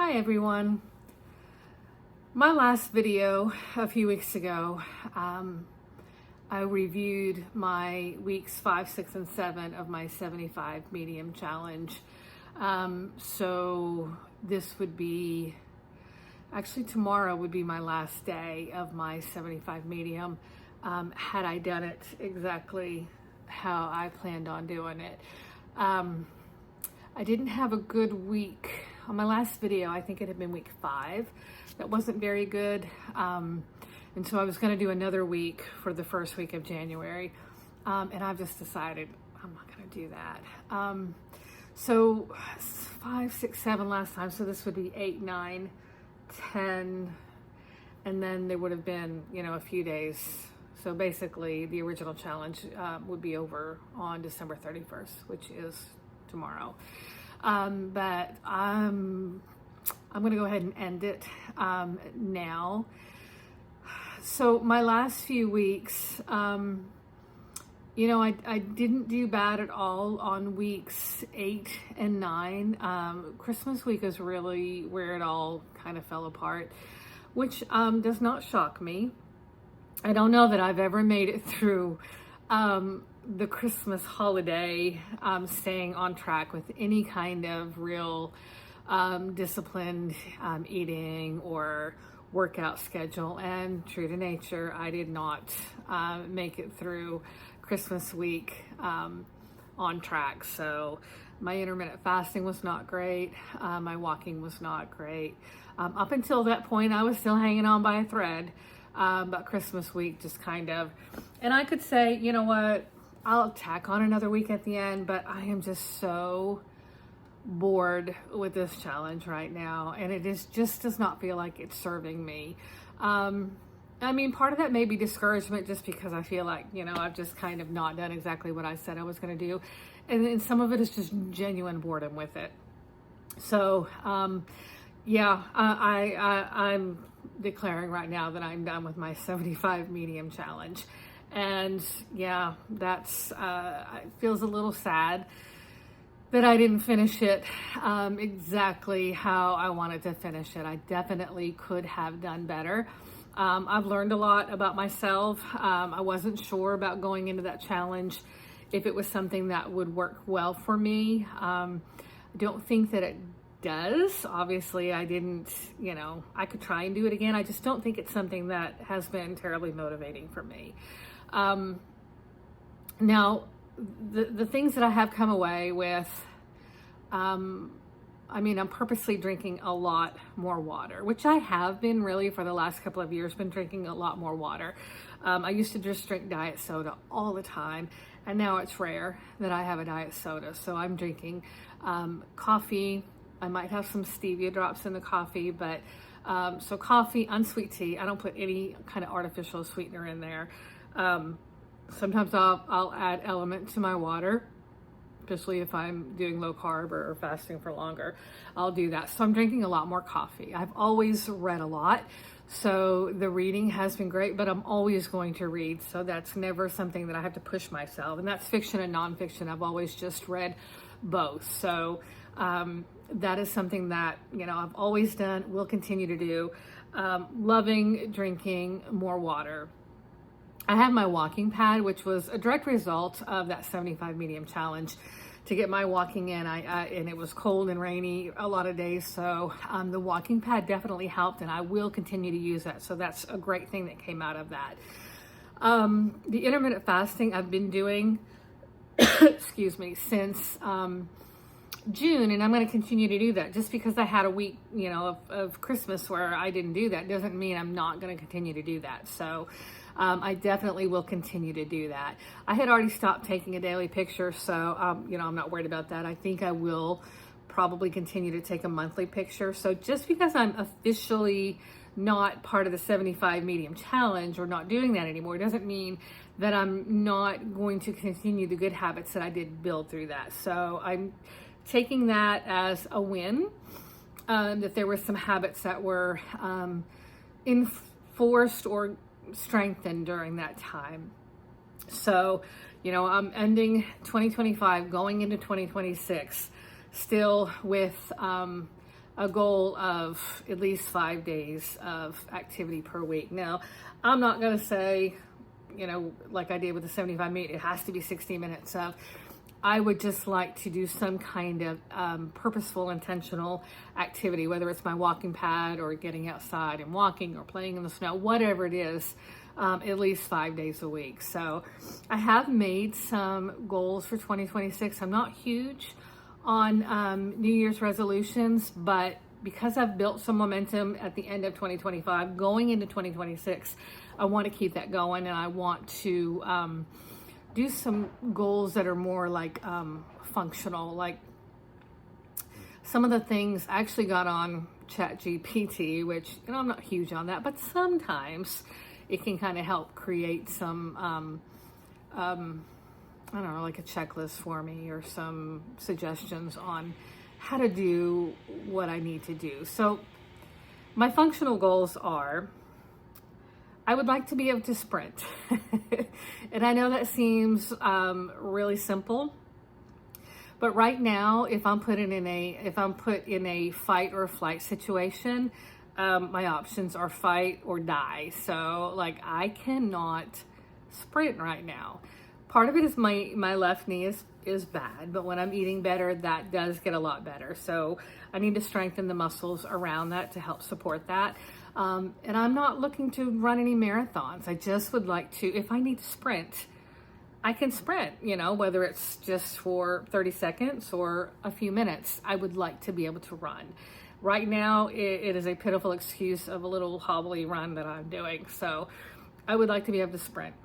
Hi everyone. My last video a few weeks ago, I reviewed my weeks 5, 6, and 7 of my 75 medium challenge. So this would be, actually tomorrow would be my last day of my 75 medium, had I done it exactly how I planned on doing it. I didn't have a good week. On my last video, I think it had been week 5. That wasn't very good. And so I was going to do another week for the first week of January. And I've just decided I'm not going to do that. So 5, 6, 7 last time. So this would be 8, 9, 10. And then there would have been, a few days. So basically the original challenge would be over on December 31st, which is tomorrow. But I'm going to go ahead and end it now. So my last few weeks, I didn't do bad at all on weeks 8 and 9. Christmas week is really where it all kind of fell apart, which does not shock me. I don't know that I've ever made it through the Christmas holiday staying on track with any kind of real disciplined eating or workout schedule. And true to nature, I did not make it through Christmas week on track. So my intermittent fasting was not great. My walking was not great. Up until that point, I was still hanging on by a thread. But Christmas week just kind of, and I could say, you know what, I'll tack on another week at the end, but I am just so bored with this challenge right now. And it just does not feel like it's serving me. Part of that may be discouragement just because I feel like, I've just kind of not done exactly what I said I was going to do. And then some of it is just genuine boredom with it. So, I'm declaring right now that I'm done with my 75 medium challenge. And that's, it feels a little sad that I didn't finish it exactly how I wanted to finish it. I definitely could have done better. I've learned a lot about myself. I wasn't sure about going into that challenge if it was something that would work well for me. I don't think that it does. Obviously, I didn't, I could try and do it again. I just don't think it's something that has been terribly motivating for me. Now, the things that I have come away with, I'm purposely drinking a lot more water, which I have been really for the last couple of years, been drinking a lot more water. I used to just drink diet soda all the time, and now it's rare that I have a diet soda. So I'm drinking coffee. I might have some stevia drops in the coffee, but so coffee, unsweet tea. I don't put any kind of artificial sweetener in there. Sometimes I'll add element to my water, especially if I'm doing low carb or fasting for longer. I'll do that. So I'm drinking a lot more coffee. I've always read a lot, so the reading has been great, but I'm always going to read. So that's never something that I have to push myself. And that's fiction and nonfiction. I've always just read both. So that is something that, I've always done, will continue to do. Loving drinking more water. I had my walking pad, which was a direct result of that 75 medium challenge to get my walking in. And it was cold and rainy a lot of days. So the walking pad definitely helped, and I will continue to use that. So that's a great thing that came out of that. The intermittent fasting I've been doing, excuse me, since June, and I'm going to continue to do that. Just because I had a week, of Christmas where I didn't do that doesn't mean I'm not going to continue to do that. So I definitely will continue to do that. I had already stopped taking a daily picture, so I'm not worried about that. I think I will probably continue to take a monthly picture. So just because I'm officially not part of the 75 medium challenge or not doing that anymore doesn't mean that I'm not going to continue the good habits that I did build through that. So I'm taking that as a win, that there were some habits that were enforced or strengthened during that time. So, I'm ending 2025, going into 2026, still with a goal of at least 5 days of activity per week. Now, I'm not going to say, like I did with the 75 minute, it has to be 60 minutes of. I would just like to do some kind of purposeful, intentional activity, whether it's my walking pad or getting outside and walking or playing in the snow, whatever it is, at least 5 days a week. So I have made some goals for 2026. I'm not huge on New Year's resolutions, but because I've built some momentum at the end of 2025, going into 2026, I want to keep that going, and I want to do some goals that are more like functional. Like some of the things I actually got on ChatGPT, which I'm not huge on that, but sometimes it can kind of help create some I don't know, like a checklist for me or some suggestions on how to do what I need to do. So my functional goals are, I would like to be able to sprint. And I know that seems really simple, but right now, if I'm put in a fight or flight situation, my options are fight or die. So like I cannot sprint right now. Part of it is my left knee is bad, but when I'm eating better, that does get a lot better. So I need to strengthen the muscles around that to help support that. And I'm not looking to run any marathons. I just would like to, if I need to sprint, I can sprint, whether it's just for 30 seconds or a few minutes. I would like to be able to run. Right now, it is a pitiful excuse of a little hobbly run that I'm doing. So I would like to be able to sprint.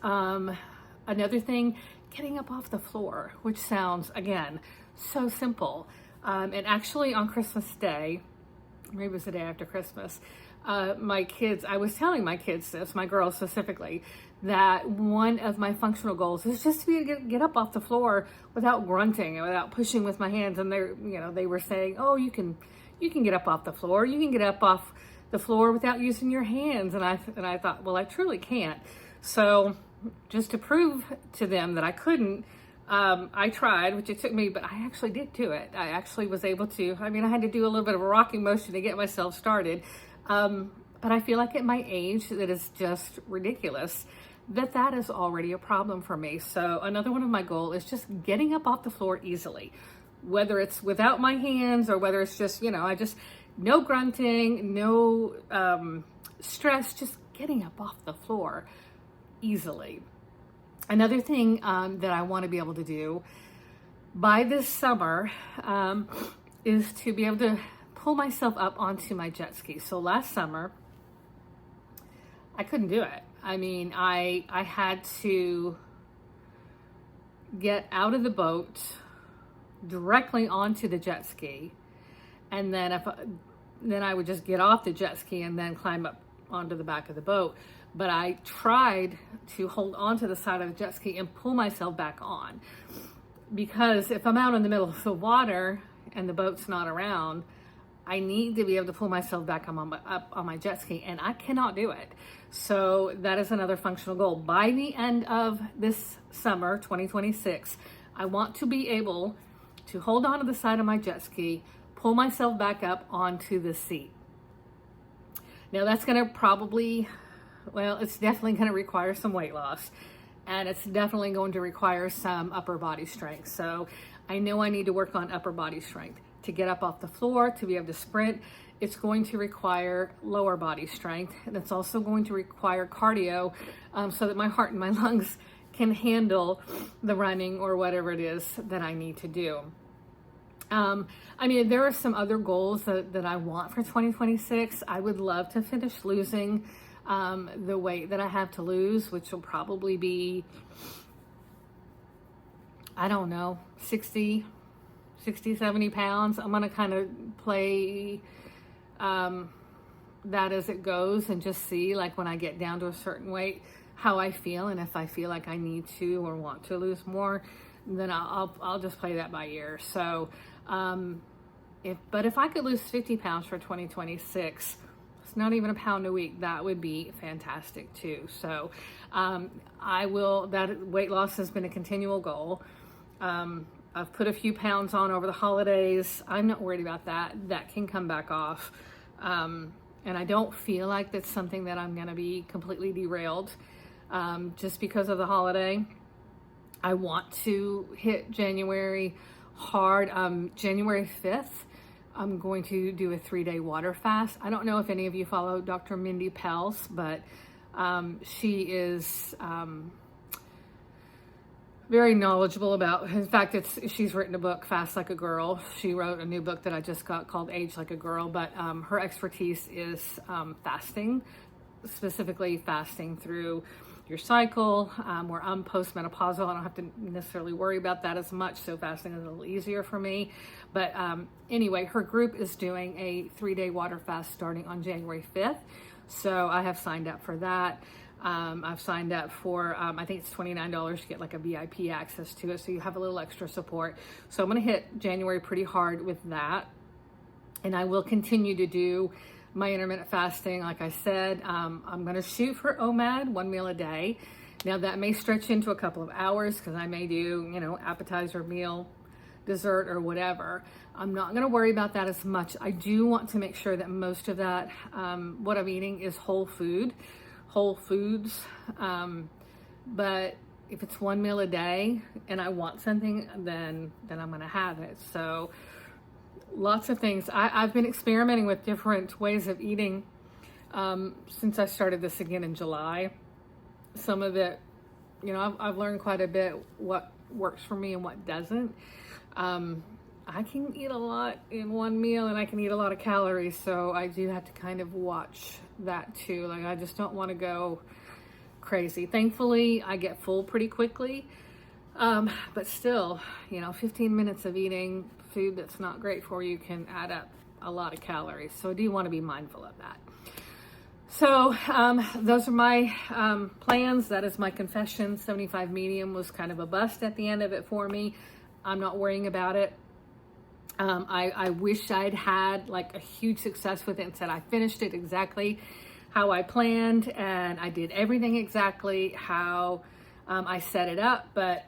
Another thing, getting up off the floor, which sounds, again, so simple. And actually on Christmas Day, maybe it was the day after Christmas, I was telling my kids this, my girls specifically, that one of my functional goals is just to be able to get up off the floor without grunting and without pushing with my hands. And they were saying, oh, you can get up off the floor. You can get up off the floor without using your hands. And I thought, well, I truly can't. So just to prove to them that I couldn't, I tried, which it took me, but I actually did do it. I actually was able to. I had to do a little bit of a rocking motion to get myself started. But I feel like at my age, that is just ridiculous that is already a problem for me. So another one of my goals is just getting up off the floor easily, whether it's without my hands or whether it's just, no grunting, no stress, just getting up off the floor easily. Another thing that I want to be able to do by this summer is to be able to pull myself up onto my jet ski. So last summer, I couldn't do it. I had to get out of the boat directly onto the jet ski, and then I would just get off the jet ski and then climb up onto the back of the boat. But I tried to hold onto the side of the jet ski and pull myself back on, because if I'm out in the middle of the water and the boat's not around, I need to be able to pull myself back up on my jet ski, and I cannot do it. So that is another functional goal. By the end of this summer, 2026, I want to be able to hold on to the side of my jet ski, pull myself back up onto the seat. Now that's going to it's definitely going to require some weight loss, and it's definitely going to require some upper body strength. So I know I need to work on upper body strength. To get up off the floor, to be able to sprint, it's going to require lower body strength, and it's also going to require cardio so that my heart and my lungs can handle the running or whatever it is that I need to do. There are some other goals that I want for 2026. I would love to finish losing the weight that I have to lose, which will probably be, 60, 70 pounds. I'm going to kind of play that as it goes and just see, like, when I get down to a certain weight, how I feel. And if I feel like I need to or want to lose more, then I'll just play that by ear. So, if I could lose 50 pounds for 2026, it's not even a pound a week, that would be fantastic too. So, that weight loss has been a continual goal. I've put a few pounds on over the holidays. I'm not worried about that. That can come back off. And I don't feel like that's something that I'm going to be completely derailed just because of the holiday. I want to hit January hard. January 5th, I'm going to do a 3-day water fast. I don't know if any of you follow Dr. Mindy Pelz, but she is very knowledgeable about, in fact, she's written a book, Fast Like a Girl. She wrote a new book that I just got called Age Like a Girl, but her expertise is fasting, specifically fasting through your cycle. Where I'm postmenopausal, I don't have to necessarily worry about that as much, so fasting is a little easier for me. But anyway, her group is doing a 3-day water fast starting on January 5th, so I have signed up for that. I've signed up for, I think it's $29 to get like a VIP access to it, so you have a little extra support. So I'm going to hit January pretty hard with that, and I will continue to do my intermittent fasting. Like I said, I'm going to shoot for OMAD, 1 meal a day. Now that may stretch into a couple of hours because I may do, appetizer, meal, dessert, or whatever. I'm not going to worry about that as much. I do want to make sure that most of that, what I'm eating is whole foods. But if it's 1 meal a day and I want something, then I'm going to have it. So lots of things. I've been experimenting with different ways of eating since I started this again in July. Some of it, I've learned quite a bit what works for me and what doesn't. I can eat a lot in 1 meal and I can eat a lot of calories, so I do have to kind of watch that too. Like, I just don't want to go crazy. Thankfully, I get full pretty quickly, but still, 15 minutes of eating food that's not great for you can add up a lot of calories, so I do want to be mindful of that. So those are my plans. That is my confession. 75 medium was kind of a bust at the end of it for me. I'm not worrying about it. I wish I'd had like a huge success with it and said I finished it exactly how I planned and I did everything exactly how I set it up, but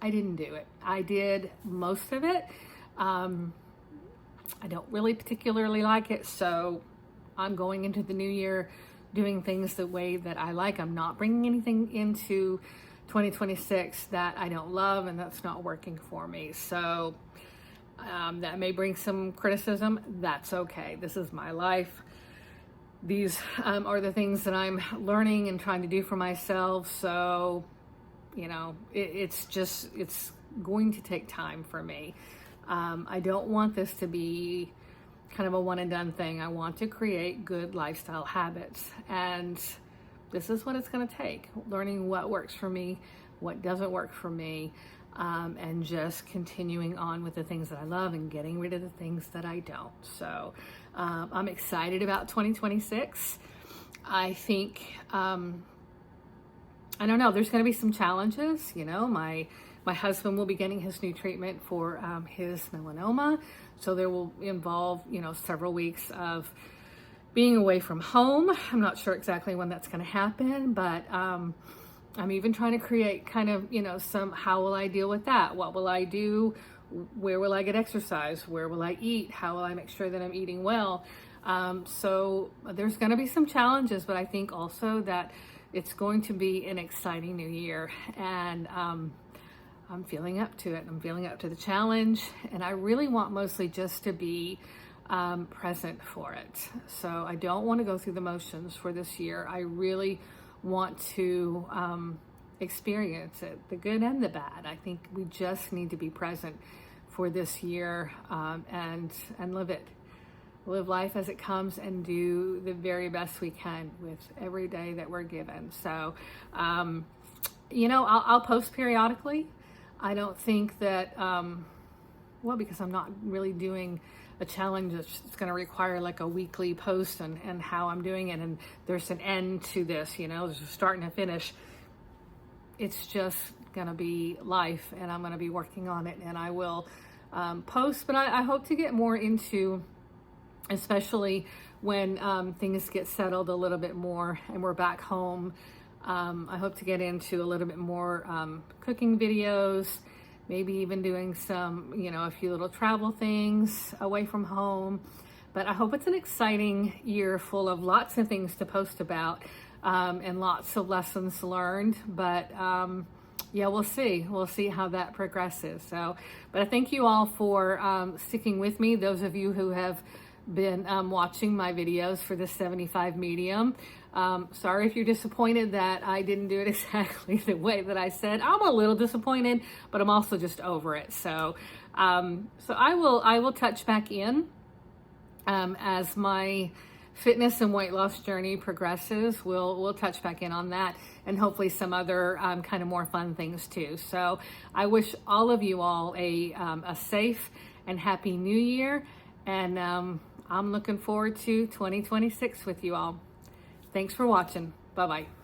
I didn't do it. I did most of it. I don't really particularly like it, so I'm going into the new year doing things the way that I like. I'm not bringing anything into 2026 that I don't love and that's not working for me. So that may bring some criticism. That's okay. This is my life. These are the things that I'm learning and trying to do for myself. So, it's going to take time for me. I don't want this to be kind of a one and done thing. I want to create good lifestyle habits, and this is what it's going to take. Learning what works for me, what doesn't work for me, and just continuing on with the things that I love and getting rid of the things that I don't. So I'm excited about 2026. I think, I don't know, there's going to be some challenges. My husband will be getting his new treatment for his melanoma. So there will involve, several weeks of being away from home. I'm not sure exactly when that's going to happen, but I'm even trying to create kind of, how will I deal with that? What will I do? Where will I get exercise? Where will I eat? How will I make sure that I'm eating well? So there's going to be some challenges, but I think also that it's going to be an exciting new year. And I'm feeling up to it. I'm feeling up to the challenge. And I really want mostly just to be present for it. So I don't want to go through the motions for this year. I really want to experience it, the good and the bad. I think we just need to be present for this year and live it. Live life as it comes and do the very best we can with every day that we're given. So, I'll post periodically. I don't think that, because I'm not really doing a challenge that's going to require like a weekly post and how I'm doing it. And there's an end to this, there's a start and a finish. It's just going to be life, and I'm going to be working on it, and I will post, but I hope to get more into, especially when things get settled a little bit more and we're back home. I hope to get into a little bit more cooking videos maybe even doing some, a few little travel things away from home. But I hope it's an exciting year full of lots of things to post about, and lots of lessons learned. But yeah, we'll see. We'll see how that progresses. So, but I thank you all for sticking with me. Those of you who have been watching my videos for the 75 medium. Sorry if you're disappointed that I didn't do it exactly the way that I said. I'm a little disappointed, but I'm also just over it. So, so I will touch back in as my fitness and weight loss journey progresses. We'll touch back in on that, and hopefully some other kind of more fun things too. So I wish all of you all a safe and happy new year, and I'm looking forward to 2026 with you all. Thanks for watching. Bye-bye.